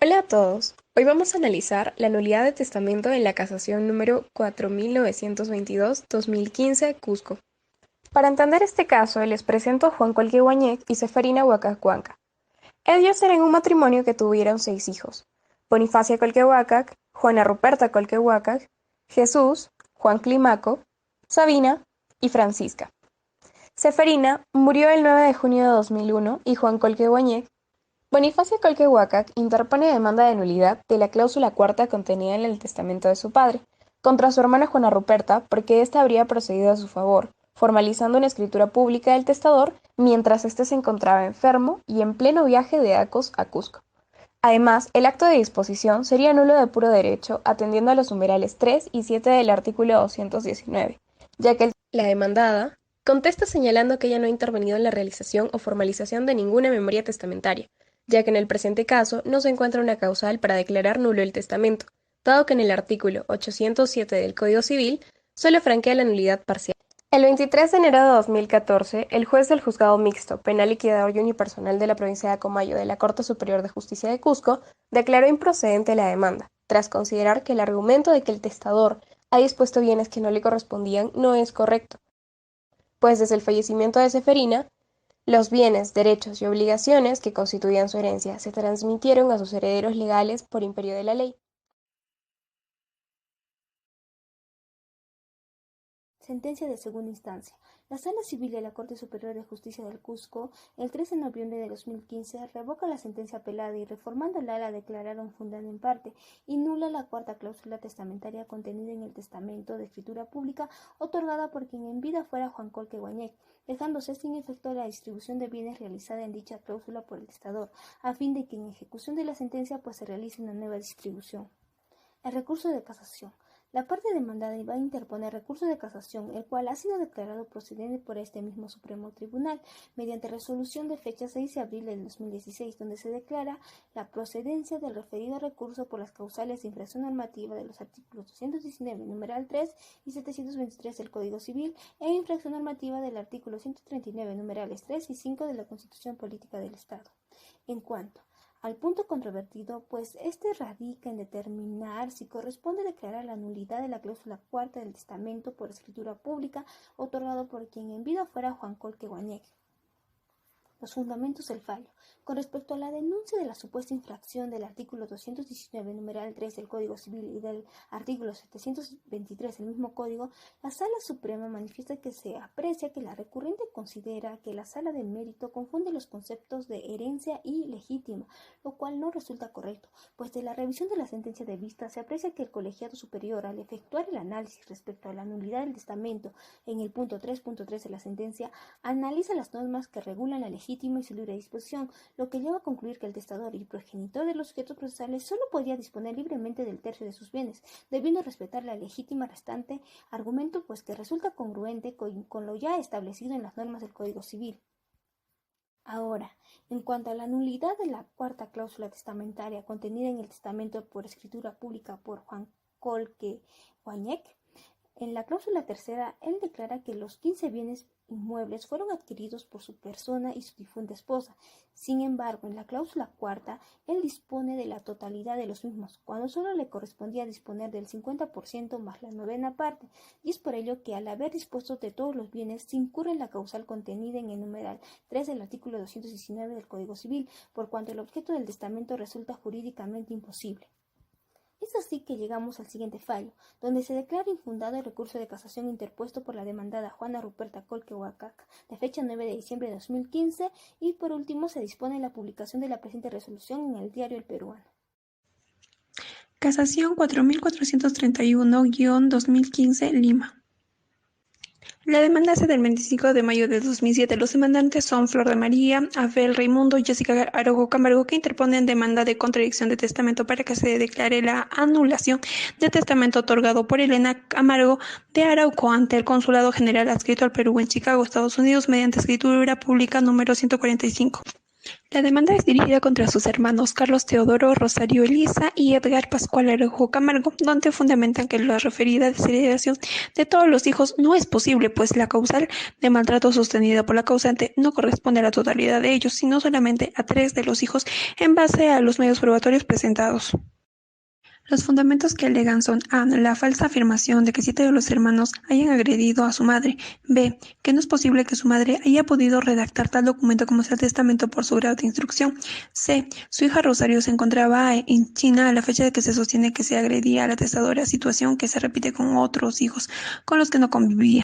Hola a todos. Hoy vamos a analizar la nulidad de testamento en la casación número 4922-2015 Cusco. Para entender este caso, les presento a Juan Colque Guañec y Seferina Huacac Huanca. Ellos eran un matrimonio que tuvieron 6 hijos: Bonifacia Colque Huacac, Juana Ruperta Colque Huacac, Jesús, Juan Climaco, Sabina y Francisca. Seferina murió el 9 de junio de 2001 y Juan Colque Guañec. Bonifacio Colque Huacac interpone demanda de nulidad de la cláusula cuarta contenida en el testamento de su padre, contra su hermana Juana Ruperta, porque ésta habría procedido a su favor, formalizando una escritura pública del testador mientras éste se encontraba enfermo y en pleno viaje de Acos a Cusco. Además, el acto de disposición sería nulo de puro derecho, atendiendo a los numerales 3 y 7 del artículo 219, ya que la demandada contesta señalando que ella no ha intervenido en la realización o formalización de ninguna memoria testamentaria, ya que en el presente caso no se encuentra una causal para declarar nulo el testamento, dado que en el artículo 807 del Código Civil solo franquea la nulidad parcial. El 23 de enero de 2014, el juez del Juzgado Mixto, Penal Liquidador y Unipersonal de la provincia de Acomayo de la Corte Superior de Justicia de Cusco declaró improcedente la demanda, tras considerar que el argumento de que el testador ha dispuesto bienes que no le correspondían no es correcto, pues desde el fallecimiento de Seferina, los bienes, derechos y obligaciones que constituían su herencia se transmitieron a sus herederos legales por imperio de la ley. Sentencia de segunda instancia. La Sala Civil de la Corte Superior de Justicia del Cusco, el 13 de noviembre de 2015, revoca la sentencia apelada y, reformándola, la declararon fundada en parte y nula la cuarta cláusula testamentaria contenida en el testamento de escritura pública otorgada por quien en vida fuera Juan Colque Guañec, dejándose sin efecto la distribución de bienes realizada en dicha cláusula por el testador, a fin de que en ejecución de la sentencia se realice una nueva distribución. El recurso de casación. La parte demandada va a interponer recurso de casación, el cual ha sido declarado procedente por este mismo Supremo Tribunal, mediante resolución de fecha 6 de abril del 2016, donde se declara la procedencia del referido recurso por las causales de infracción normativa de los artículos 219, numeral 3 y 723 del Código Civil, e infracción normativa del artículo 139, numerales 3 y 5 de la Constitución Política del Estado. En cuanto al punto controvertido, pues este radica en determinar si corresponde declarar la nulidad de la cláusula cuarta del testamento por escritura pública otorgado por quien en vida fuera Juan Colque Guañec. Los fundamentos del fallo. Con respecto a la denuncia de la supuesta infracción del artículo 219, numeral 3 del Código Civil y del artículo 723 del mismo código, la Sala Suprema manifiesta que se aprecia que la recurrente considera que la Sala de Mérito confunde los conceptos de herencia y legítima, lo cual no resulta correcto, pues de la revisión de la sentencia de vista se aprecia que el colegiado superior, al efectuar el análisis respecto a la nulidad del testamento en el punto 3.3 de la sentencia, analiza las normas que regulan la legítima y su libre disposición, lo que lleva a concluir que el testador y progenitor de los sujetos procesales solo podía disponer libremente del tercio de sus bienes, debiendo respetar la legítima restante, argumento pues que resulta congruente con lo ya establecido en las normas del Código Civil. Ahora, en cuanto a la nulidad de la cuarta cláusula testamentaria contenida en el testamento por escritura pública por Juan Colque Guañec, en la cláusula tercera, él declara que los 15 bienes inmuebles fueron adquiridos por su persona y su difunta esposa. Sin embargo, en la cláusula cuarta, él dispone de la totalidad de los mismos, cuando solo le correspondía disponer del 50% más la novena parte, y es por ello que al haber dispuesto de todos los bienes, se incurre en la causal contenida en el numeral 3 del artículo 219 del Código Civil, por cuanto el objeto del testamento resulta jurídicamente imposible. Es así que llegamos al siguiente fallo, donde se declara infundado el recurso de casación interpuesto por la demandada Juana Ruperta Colque Huacac, de fecha 9 de diciembre de 2015, y por último se dispone la publicación de la presente resolución en el Diario El Peruano. Casación 4431-2015, Lima. La demanda hace del 25 de mayo de 2007. Los demandantes son Flor de María, Abel Raimundo y Jessica Arojo Camargo, que interponen demanda de contradicción de testamento para que se declare la anulación de testamento otorgado por Elena Camargo de Arauco ante el Consulado General adscrito al Perú en Chicago, Estados Unidos, mediante escritura pública número 145. La demanda es dirigida contra sus hermanos Carlos Teodoro, Rosario Elisa y Edgar Pascual Araujo Camargo, donde fundamentan que la referida desheredación de todos los hijos no es posible, pues la causal de maltrato sostenida por la causante no corresponde a la totalidad de ellos, sino solamente a 3 de los hijos en base a los medios probatorios presentados. Los fundamentos que alegan son a. La falsa afirmación de que 7 de los hermanos hayan agredido a su madre. B. Que no es posible que su madre haya podido redactar tal documento como sea el testamento por su grado de instrucción. C. Su hija Rosario se encontraba en China a la fecha de que se sostiene que se agredía a la testadora, situación que se repite con otros hijos con los que no convivía.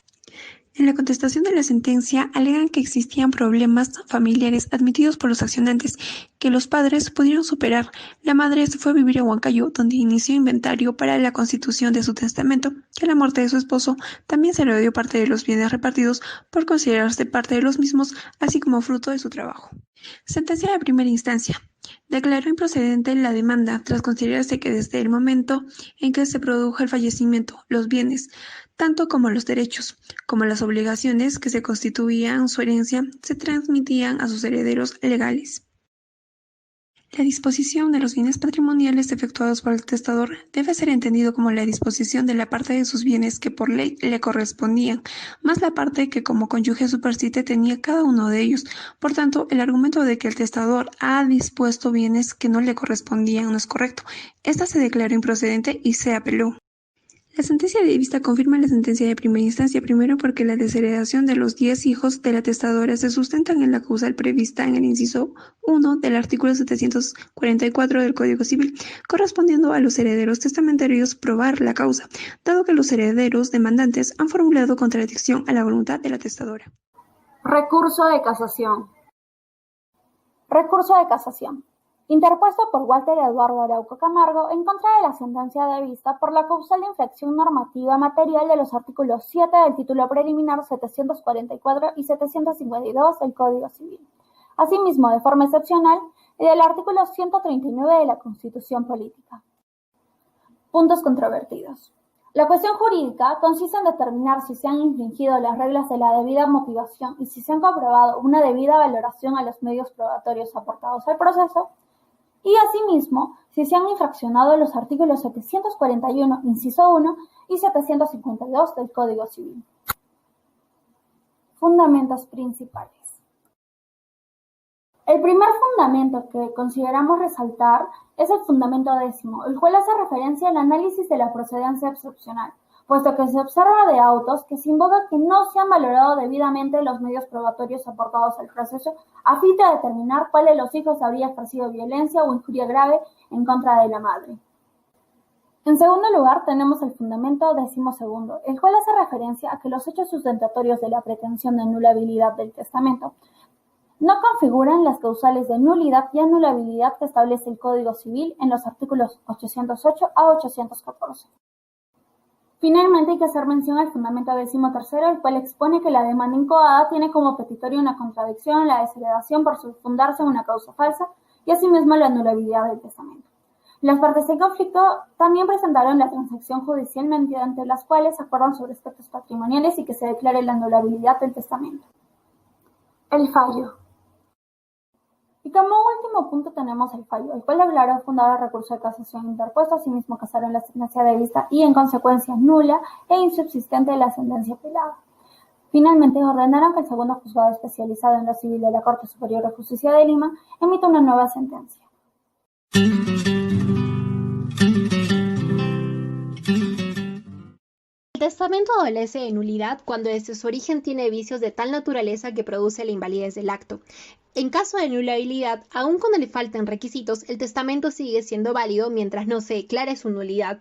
En la contestación de la sentencia, alegan que existían problemas familiares admitidos por los accionantes, que los padres pudieron superar. La madre se fue a vivir a Huancayo, donde inició inventario para la constitución de su testamento, que a la muerte de su esposo también se le dio parte de los bienes repartidos por considerarse parte de los mismos, así como fruto de su trabajo. Sentencia de primera instancia. Declaró improcedente la demanda tras considerarse que desde el momento en que se produjo el fallecimiento, los bienes, tanto como los derechos, como las obligaciones que se constituían su herencia, se transmitían a sus herederos legales. La disposición de los bienes patrimoniales efectuados por el testador debe ser entendido como la disposición de la parte de sus bienes que por ley le correspondían, más la parte que como cónyuge superstite tenía cada uno de ellos. Por tanto, el argumento de que el testador ha dispuesto bienes que no le correspondían no es correcto. Esta se declaró improcedente y se apeló. La sentencia de vista confirma la sentencia de primera instancia, primero porque la desheredación de los 10 hijos de la testadora se sustentan en la causal prevista en el inciso 1 del artículo 744 del Código Civil, correspondiendo a los herederos testamentarios probar la causa, dado que los herederos demandantes han formulado contradicción a la voluntad de la testadora. Recurso de casación. Recurso de casación. Interpuesto por Walter Eduardo Araujo Camargo en contra de la sentencia de vista por la causal de infracción normativa material de los artículos 7 del título preliminar 744 y 752 del Código Civil. Asimismo, de forma excepcional, y del artículo 139 de la Constitución Política. Puntos controvertidos. La cuestión jurídica consiste en determinar si se han infringido las reglas de la debida motivación y si se han comprobado una debida valoración a los medios probatorios aportados al proceso, y asimismo, si se han infraccionado los artículos 741, inciso 1 y 752 del Código Civil. Fundamentos principales. El primer fundamento que consideramos resaltar es el fundamento 10º, el cual hace referencia al análisis de la procedencia excepcional, puesto que se observa de autos que se invoca que no se han valorado debidamente los medios probatorios aportados al proceso a fin de determinar cuál de los hijos habría ejercido violencia o injuria grave en contra de la madre. En segundo lugar, tenemos el fundamento 12º, el cual hace referencia a que los hechos sustentatorios de la pretensión de anulabilidad del testamento no configuran las causales de nulidad y anulabilidad que establece el Código Civil en los artículos 808 a 814. Finalmente, hay que hacer mención al fundamento 13º, el cual expone que la demanda incoada tiene como petitorio una contradicción en la desheredación por fundarse en una causa falsa y asimismo la anulabilidad del testamento. Las partes en conflicto también presentaron la transacción judicial mediante las cuales acuerdan sobre aspectos patrimoniales y que se declare la anulabilidad del testamento. El fallo. Y como último punto tenemos el fallo, el cual declaró fundado el recurso de casación interpuesto, asimismo casaron la sentencia de vista y en consecuencia nula e insubsistente la sentencia apelada. Finalmente ordenaron que el segundo juzgado especializado en lo civil de la Corte Superior de Justicia de Lima emita una nueva sentencia. El testamento adolece de nulidad cuando desde su origen tiene vicios de tal naturaleza que produce la invalidez del acto. En caso de nulabilidad, aun cuando le falten requisitos, el testamento sigue siendo válido mientras no se declare su nulidad.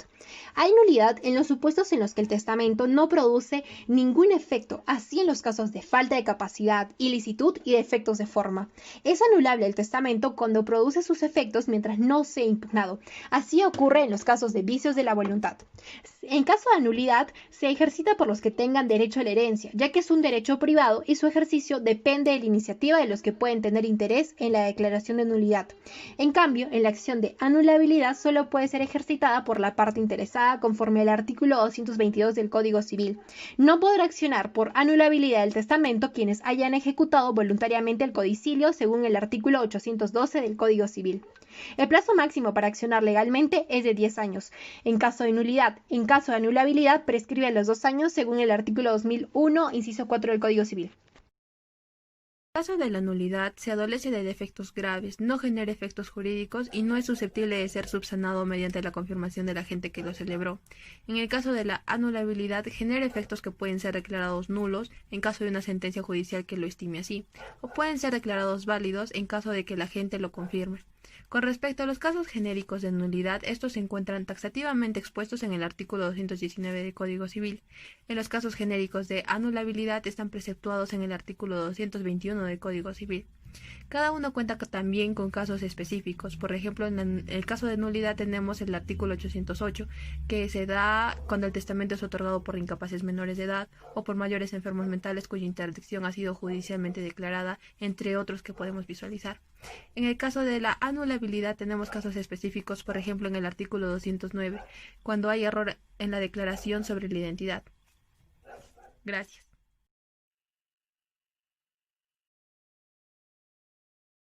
Hay nulidad en los supuestos en los que el testamento no produce ningún efecto, así en los casos de falta de capacidad, ilicitud y defectos de forma. Es anulable el testamento cuando produce sus efectos mientras no sea impugnado. Así ocurre en los casos de vicios de la voluntad. En caso de nulidad, se ejercita por los que tengan derecho a la herencia, ya que es un derecho privado y su ejercicio depende de la iniciativa de los que pueden pueden tener interés en la declaración de nulidad. En cambio, en la acción de anulabilidad solo puede ser ejercitada por la parte interesada conforme al artículo 222 del Código Civil. No podrá accionar por anulabilidad del testamento quienes hayan ejecutado voluntariamente el codicilio según el artículo 812 del Código Civil. El plazo máximo para accionar legalmente es de 10 años. En caso de nulidad, en caso de anulabilidad, prescribe los 2 años según el artículo 2001, inciso 4 del Código Civil. En caso de la nulidad, se adolece de defectos graves, no genera efectos jurídicos y no es susceptible de ser subsanado mediante la confirmación del agente que lo celebró. En el caso de la anulabilidad, genera efectos que pueden ser declarados nulos en caso de una sentencia judicial que lo estime así, o pueden ser declarados válidos en caso de que el agente lo confirme. Con respecto a los casos genéricos de nulidad, estos se encuentran taxativamente expuestos en el artículo 219 del Código Civil. En los casos genéricos de anulabilidad están preceptuados en el artículo 221 del Código Civil. Cada uno cuenta también con casos específicos. Por ejemplo, en el caso de nulidad tenemos el artículo 808, que se da cuando el testamento es otorgado por incapaces menores de edad o por mayores enfermos mentales cuya interdicción ha sido judicialmente declarada, entre otros que podemos visualizar. En el caso de la anulabilidad tenemos casos específicos, por ejemplo, en el artículo 209, cuando hay error en la declaración sobre la identidad. Gracias.